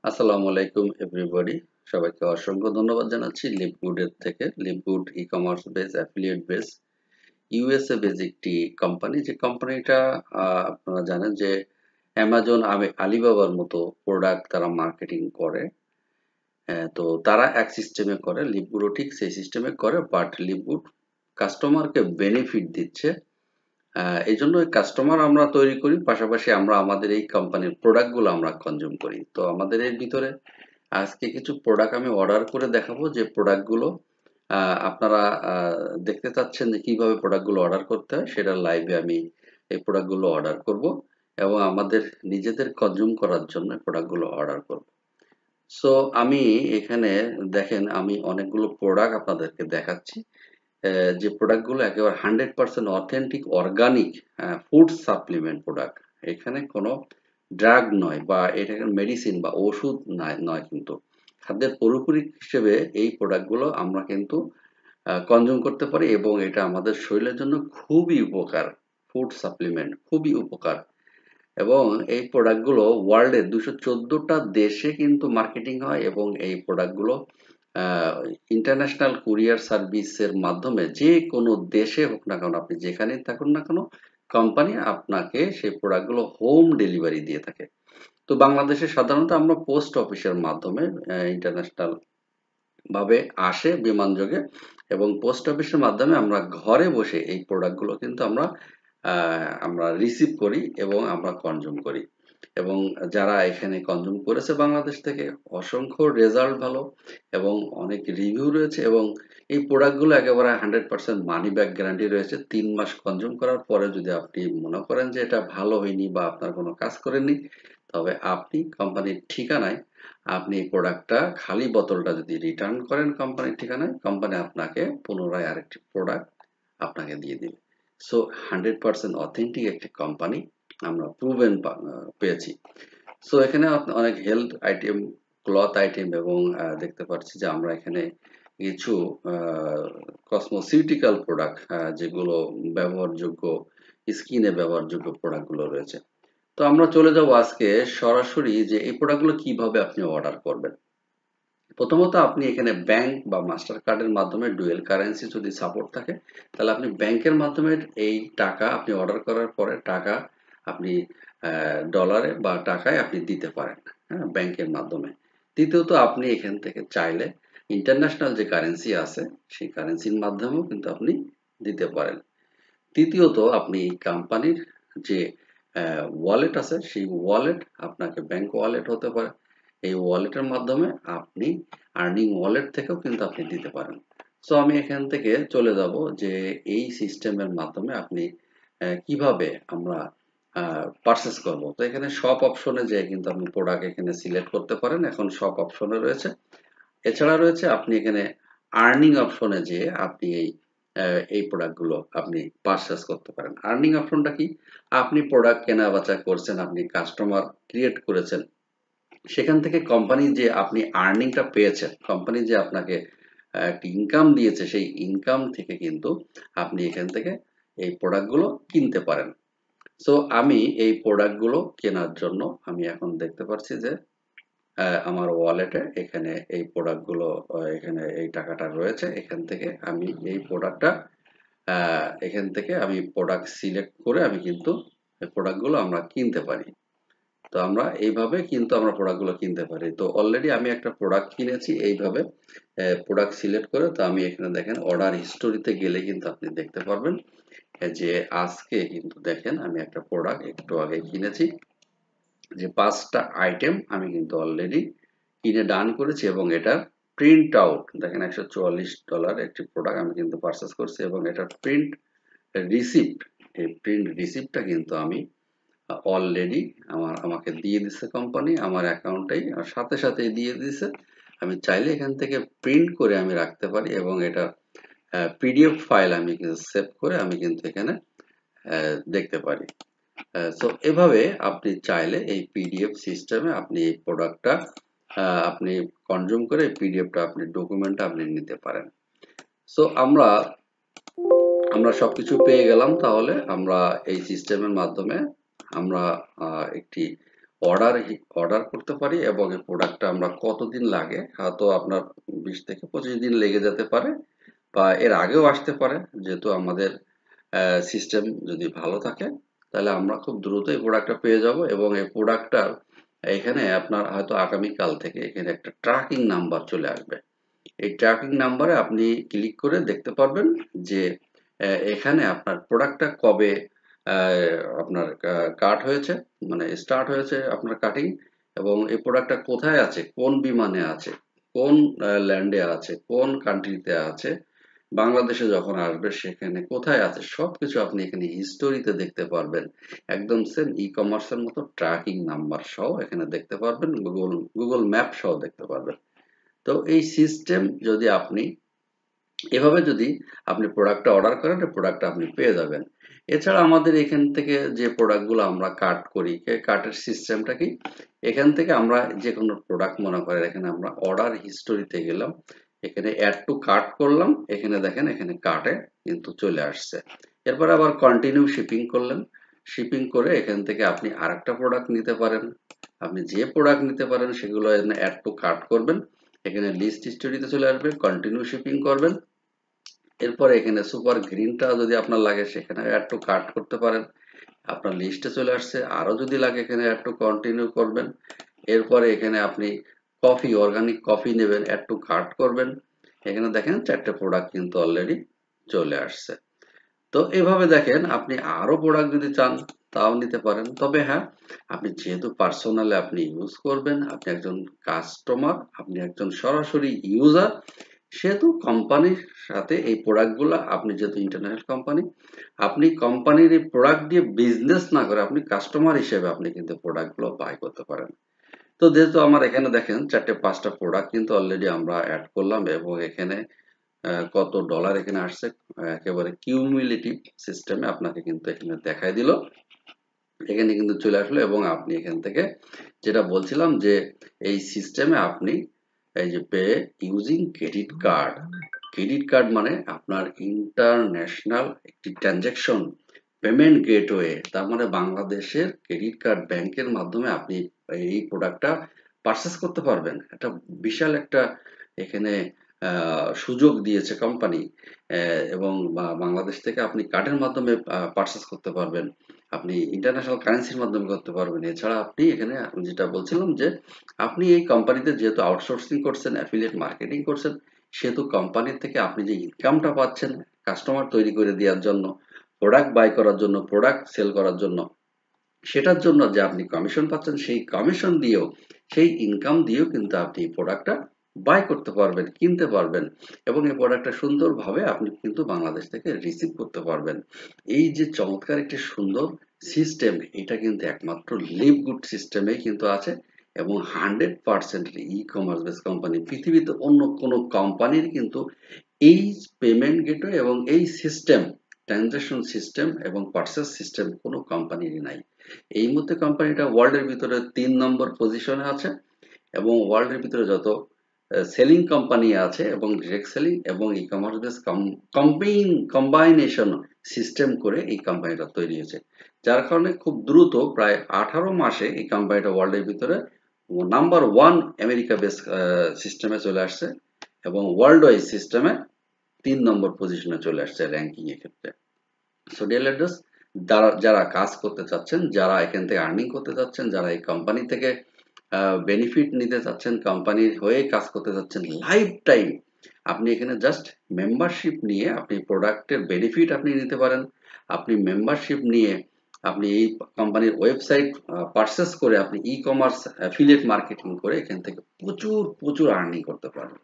আসসালামু আলাইকুম এভরিবডি। সবাইকে অসংখ্য ধন্যবাদ জানাচ্ছি লিভগুডের থেকে। Livgood ecommerce base, affiliate base, USA base একটি কোম্পানি। যে কোম্পানিটা আপনারা জানেন যে অ্যামাজন, আলিবাবার মতো প্রোডাক্ট তারা মার্কেটিং করে। তো তারা এক সিস্টেমে করে, লিভগুডও ঠিক সেই সিস্টেমে করে, বাট লিভগুড কাস্টমারকে বেনিফিট দিচ্ছে। এই জন্য কাস্টমার আমরা তৈরি করি, পাশাপাশি আমরা আমাদের এই কোম্পানির প্রোডাক্টগুলো আমরা কনজিউম করি। তো আমাদের এর ভিতরে আজকে কিছু প্রোডাক্ট আমি অর্ডার করে দেখাবো, যে প্রোডাক্টগুলো আপনারা দেখতে চাচ্ছেন যে কিভাবে প্রোডাক্টগুলো অর্ডার করতে হয়, সেটা লাইভে আমি এই প্রোডাক্টগুলো অর্ডার করব এবং আমাদের নিজেদের কনজিউম করার জন্য প্রোডাক্টগুলো অর্ডার করব। সো আমি এখানে দেখেন, আমি অনেকগুলো প্রোডাক্ট আপনাদেরকে দেখাচ্ছি। যে প্রোডাক্টগুলো একেবারে 100% authentic organic food supplement product. এখানে কোনো ড্রাগ নয়, বা এটা মেডিসিন বা ওষুধ নয় কিন্তু খাদ্যের পরিপূরক হিসেবে এই প্রোডাক্টগুলো আমরা কিন্তু কনজিউম করতে পারি, এবং এটা আমাদের শরীরের জন্য খুবই উপকার। ফুড সাপ্লিমেন্ট খুবই উপকার, এবং এই প্রোডাক্টগুলো ওয়ার্ল্ডের 214টা দেশে কিন্তু মার্কেটিং হয়, এবং এই প্রোডাক্টগুলো ইন্টারন্যাশনাল কুরিয়ার সার্ভিসের মাধ্যমে যে কোনো দেশে হোক না কেন, আপনি যেখানেই থাকুন না কেন, কোম্পানি আপনাকে সেই প্রোডাক্টগুলো হোম ডেলিভারি দিয়ে থাকে। তো বাংলাদেশে সাধারণত আমরা পোস্ট অফিসের মাধ্যমে ইন্টারন্যাশনাল ভাবে আসে বিমান যোগে, এবং পোস্ট অফিসের মাধ্যমে আমরা ঘরে বসে এই প্রোডাক্টগুলো কিন্তু আমরা রিসিভ করি এবং আমরা কনজিউম করি। এবং যারা এখানে কনজিউম করেছে বাংলাদেশ থেকে, অসংখ্য রেজাল্ট ভালো এবং অনেক রিভিউ রয়েছে, এবং এই প্রোডাক্টগুলো একেবারে 100% মানি ব্যাক গ্যারান্টি রয়েছে। 3 মাস কনজিউম করার পরে যদি আপনি মনে করেন যে এটা ভালো হয়নি বা আপনার কোনো কাজ করেনি, তবে আপনি কোম্পানির ঠিকানায় আপনি এই প্রোডাক্টটা, খালি বোতলটা যদি রিটার্ন করেন কোম্পানির ঠিকানায়, কোম্পানি আপনাকে পুনরায় আরেকটি প্রোডাক্ট আপনাকে দিয়ে দিবে। সো 100% অথেন্টিক একটি কোম্পানি আমরা প্রুভেন পেয়েছি। সো এখানে অনেক হেলথ আইটেম, ক্লথ আইটেম, এবং দেখতে পাচ্ছি যে আমরা এখানে কিছু কসমোসিউটিক্যাল প্রোডাক্ট, যেগুলো ব্যবহারযোগ্য, স্কিনে ব্যবহারযোগ্য প্রোডাক্টগুলো রয়েছে। তো আমরা চলে যাব আজকে সরাসরি যে এই প্রোডাক্টগুলো কিভাবে আপনি অর্ডার করবেন। প্রথমত আপনি এখানে ব্যাংক বা মাস্টার কার্ডের মাধ্যমে ডুয়েল কারেন্সি যদি সাপোর্ট থাকে, তাহলে আপনি ব্যাংকের মাধ্যমে এই টাকা আপনি অর্ডার করার পরে টাকা আপনি ডলারে বা টাকায় আপনি দিতে পারেন, হ্যাঁ, ব্যাংকের মাধ্যমে। দ্বিতীয়ত আপনি এখান থেকে চাইলে ইন্টারন্যাশনাল যে কারেন্সি আছে সেই কারেন্সির মাধ্যমেও কিন্তু আপনি দিতে পারেন। তৃতীয়ত আপনি কোম্পানির যে ওয়ালেট আছে, সেই ওয়ালেট আপনাকে ব্যাংক ওয়ালেট হতে পারে, এই ওয়ালেটের মাধ্যমে আপনি আর্নিং ওয়ালেট থেকেও কিন্তু আপনি দিতে পারেন। সো আমি এখান থেকে চলে যাব যে এই সিস্টেমের মাধ্যমে আপনি কিভাবে আমরা পারচেস করব। তো এখানে শপ অপশনে যে কিন্তু আপনি প্রোডাক্ট এখানে সিলেক্ট করতে পারেন, এখন শপ অপশনে রয়েছে। এছাড়া রয়েছে আপনি এখানে আর্নিং অপশনে যে আপনি এই প্রোডাক্টগুলো আপনি পারচেস করতে পারেন। আর্নিং অপশনটা কি? আপনি প্রোডাক্ট কেনা বেচা করছেন, আপনি কাস্টমার ক্রিয়েট করেছেন, সেখান থেকে কোম্পানি যে আপনি আর্নিংটা পেয়েছেন, কোম্পানি যে আপনাকে একটি ইনকাম দিয়েছে, সেই ইনকাম থেকে কিন্তু আপনি এখান থেকে এই প্রোডাক্টগুলো কিনতে পারেন। সো আমি এই প্রোডাক্টগুলো কেনার জন্য আমি এখন দেখতে পাচ্ছি যে আমার ওয়ালেটে এখানে এই প্রোডাক্টগুলো, এখানে এই টাকাটা রয়েছে। এখান থেকে আমি এই প্রোডাক্টটা, এখান থেকে আমি প্রোডাক্ট সিলেক্ট করে আমি কিন্তু এই প্রোডাক্টগুলো আমরা কিনতে পারি। তো আমরা এইভাবে কিন্তু আমরা প্রোডাক্টগুলো কিনতে পারি। তো অলরেডি আমি একটা প্রোডাক্ট কিনেছি এইভাবে প্রোডাক্ট সিলেক্ট করে। তো আমি এখানে দেখেন অর্ডার হিস্টোরিতে গেলে কিন্তু আপনি দেখতে পারবেন যে আজকে কিন্তু দেখেন আমি একটা প্রোডাক্ট একটু আগে কিনেছি, যে 5টা আইটেম আমি কিন্তু অলরেডি কিনে ডান করেছি, এবং এটার প্রিন্ট আউট দেখেন $144 একটি প্রোডাক্ট আমি কিন্তু পারচেস করছি, এবং এটার প্রিন্ট রিসিপ্ট, এই প্রিন্ট রিসিপ্টটা কিন্তু আমি অলরেডি আমাকে দিয়ে দিছে কোম্পানি আমার অ্যাকাউন্টেই, আর সাথে সাথেই দিয়ে দিছে। আমি চাইলে এখান থেকে প্রিন্ট করে আমি রাখতে পারি, এবং এটা পিডিএফ ফাইল আমি কিন্তু সেভ করে আমি কিন্তু এখানে দেখতে পারি। সো এভাবে আপনি চাইলে এই পিডিএফ সিস্টেমে আপনি এই প্রোডাক্টটা আপনি কনজিউম করে পিডিএফটা আপনি ডকুমেন্টটা আপনি নিতে পারেন। সো আমরা সবকিছু পেয়ে গেলাম। তাহলে আমরা এই সিস্টেমের মাধ্যমে আমরা একটি অর্ডার করতে পারি এবং এই প্রোডাক্টটা আমরা কতদিন লাগে, হয়তো আপনার 20 থেকে 25 দিন লেগে যেতে পারে বা এর আগেও আসতে পারে। যেহেতু আমাদের সিস্টেম যদি ভালো থাকে তাহলে আমরা খুব দ্রুত এই প্রোডাক্টটা পেয়ে যাব এবং এই প্রোডাক্টটার এখানে আপনার হয়তো আগামীকাল থেকে এখানে একটা ট্র্যাকিং নাম্বার চলে আসবে। এই ট্র্যাকিং নাম্বারে আপনি ক্লিক করে দেখতে পারবেন যে এখানে আপনার প্রোডাক্টটা কবে আপনার কাট হয়েছে, মানে স্টার্ট হয়েছে আপনার কাটিং, এবং এই প্রোডাক্টটা কোথায় আছে, কোন বিমানে আছে, কোন ল্যান্ডে আছে, কোন কান্ট্রিতে আছে, বাংলাদেশে যখন আসবে সেখানে কোথায় আছে, সবকিছু আপনি এখানে হিস্টোরিতে দেখতে পারবেন। একদম সেম ই কমার্সের মতো ট্র্যাকিং নাম্বার সহ এখানে দেখতে পারবেন, গুগল ম্যাপ সহ দেখতে পারবেন। তো এই সিস্টেম যদি আপনি এভাবে যদি আপনি প্রোডাক্টটা অর্ডার করেন, প্রোডাক্টটা আপনি পেয়ে যাবেন। এছাড়া আমাদের এখান থেকে যে প্রোডাক্টগুলো আমরা কাট করি, কাটের সিস্টেমটা কি, এখান থেকে আমরা যে কোনো প্রোডাক্ট মনে করেন এখানে আমরা অর্ডার হিস্টোরিতে গেলাম, এখানে অ্যাড টু কার্ট করলাম, এখানে দেখেন এখানে কার্টে কিন্তু চলে আসছে। এরপর আবার কন্টিনিউ শিপিং করলেন, শিপিং করে এখান থেকে আপনি আরেকটা প্রোডাক্ট নিতে পারেন। আপনি যে প্রোডাক্ট নিতে পারেন সেগুলো এখানে অ্যাড টু কার্ট করবেন, এখানে লিস্ট হিস্টোরিতে চলে আসবে, কন্টিনিউ শিপিং করবেন। এরপরে এখানে সুপার গ্রিনটা যদি আপনার লাগে সেখানে অ্যাড টু কার্ট করতে পারেন, আপনার লিস্টে চলে আসছে। আরো যদি লাগে এখানে অ্যাড টু কন্টিনিউ করবেন। এরপরে এখানে আপনি কফি, অর্গানিক কফি নেবেন, অ্যাড টু কার্ট করবেন। এখানে দেখেন 4টে প্রোডাক্ট কিন্তু অলরেডি চলে আসছে। তো এভাবে দেখেন আপনি আরো প্রোডাক্ট যদি চান তাও নিতে পারেন। তবে হ্যাঁ, আপনি যেহেতু পার্সোনালি আপনি ইউজ করবেন, আপনি একজন কাস্টমার, আপনি একজন সরাসরি ইউজার, সেহেতু কোম্পানির সাথে এই প্রোডাক্টগুলো আপনি যেহেতু ইন্টারন্যাশনাল কোম্পানি, আপনি কোম্পানির এই প্রোডাক্ট দিয়ে বিজনেস না করে আপনি কাস্টমার হিসেবে আপনি কিন্তু প্রোডাক্টগুলো বাই করতে পারেন। তো যেহেতু আমার এখানে দেখেন 4টে 5টা প্রোডাক্ট কিন্তু অলরেডি আমরা অ্যাড করলাম এবং এখানে কত ডলার এখানে আসছে একেবারে কিউমুলেটিভ সিস্টেমে আপনাকে কিন্তু এখানে দেখাই দিল, এখানে কিন্তু চলে আসলো। এবং আপনি এখান থেকে যেটা বলছিলাম যে এই সিস্টেমে আপনি এই যে pay using credit card, credit card মানে আপনার ইন্টারন্যাশনাল একটি ট্রানজ্যাকশন পেমেন্ট গেটওয়ে, তার মানে বাংলাদেশের ক্রেডিট কার্ড ব্যাংকের মাধ্যমে আপনি এই প্রোডাক্টটা পারচেস করতে পারবেন। এটা বিশাল একটা এখানে সুযোগ দিয়েছে কোম্পানি, এবং বাংলাদেশ থেকে আপনি কার্ডের মাধ্যমে পারচেস করতে পারবেন, আপনি ইন্টারন্যাশনাল কারেন্সির মাধ্যমে করতে পারবেন। এছাড়া আপনি এখানে যেটা বলছিলাম যে আপনি এই কোম্পানিতে যেহেতু আউটসোর্সিং করছেন, অ্যাফিলিয়েট মার্কেটিং করছেন, সেহেতু কোম্পানির থেকে আপনি যে ইনকামটা পাচ্ছেন কাস্টমার তৈরি করে দেওয়ার জন্য, প্রোডাক্ট বাই করার জন্য, প্রোডাক্ট সেল করার জন্য, সেটার জন্য যে আপনি কমিশন পাচ্ছেন, সেই কমিশন দিয়েও, সেই ইনকাম দিয়েও কিন্তু আপনি এই প্রোডাক্টটা বাই করতে পারবেন, কিনতে পারবেন, এবং এই প্রোডাক্টটা সুন্দরভাবে আপনি কিন্তু বাংলাদেশ থেকে রিসিভ করতে পারবেন। এই যে চমৎকার একটি সুন্দর সিস্টেম, এটা কিন্তু একমাত্র লিভগুড সিস্টেমেই কিন্তু আছে, এবং 100% ই কমার্স বেস কোম্পানি, পৃথিবীতে অন্য কোনো কোম্পানির কিন্তু এই পেমেন্ট গেটওয়ে এবং এই সিস্টেম, ট্রানজাকশন সিস্টেম এবং পার্সেস সিস্টেম কোনো কোম্পানিরই নাই। এই মুহূর্তে কোম্পানিটা ওয়ার্ল্ডের ভিতরে 3 নম্বর পজিশনে আছে, এবং ওয়ার্ল্ডের ভিতরে যত সেলিং কোম্পানি আছে এবং ডিরেক্ট সেলিং এবং e commerce base combination system করে এই কোম্পানিটা তৈরি হয়েছে, যার কারণে খুব দ্রুত প্রায় 18 মাসে এই কোম্পানিটা ওয়ার্ল্ডের ভিতরে নাম্বার 1 আমেরিকা বেস সিস্টেমে চলে আসছে এবং ওয়ার্ল্ড ওয়াইজ সিস্টেমে 3 নম্বর পজিশনে চলে আসছে র্যাঙ্কিং এর ক্ষেত্রে। সো ডিয়ার লিডার্স, যারা কাজ করতে চাচ্ছেন, যারা এখান থেকে আর্নিং করতে চাচ্ছেন, যারা এই কোম্পানি থেকে বেনিফিট নিতে চাচ্ছেন, কোম্পানির হয়ে কাজ করতে চাচ্ছেন লাইফ টাইম, আপনি এখানে জাস্ট মেম্বারশিপ নিয়ে আপনি প্রোডাক্টের বেনিফিট আপনি নিতে পারেন। আপনি মেম্বারশিপ নিয়ে আপনি এই কোম্পানির ওয়েবসাইট পারচেস করে আপনি ই কমার্স অ্যাফিলিয়েট মার্কেটিং করে এখান থেকে প্রচুর প্রচুর আর্নিং করতে পারেন।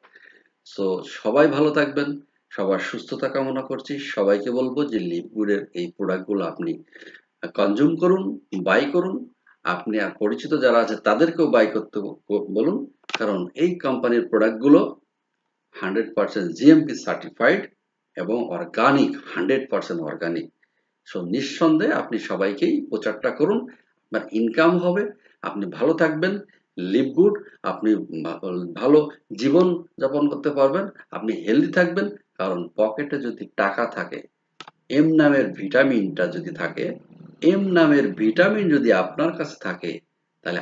সো সবাই ভালো থাকবেন, সবার সুস্থতা কামনা করছি। সবাইকে বলবো যে লিভগুডের এই প্রোডাক্টগুলো আপনি কনজিউম করুন, বাই করুন। আপনি আর পরিচিত যারা আছে তাদেরকেও বাই করতে বলুন, কারণ এই কোম্পানির প্রোডাক্টগুলো 100% জিএমপি সার্টিফাইড এবং অর্গানিক, 100% অর্গানিক। সো নিঃসন্দেহে আপনি সবাইকেই প্রচারটা করুন, আপনার ইনকাম হবে, আপনি ভালো থাকবেন, লিভ গুড, আপনি ভালো জীবন যাপন করতে পারবেন, আপনি হেলদি থাকবেন। কারণ পকেটে যদি টাকা থাকে, এম নামের ভিটামিনটা যদি থাকে, এম নামের ভিটামিন যদি আপনার কাছে থাকে, তাহলে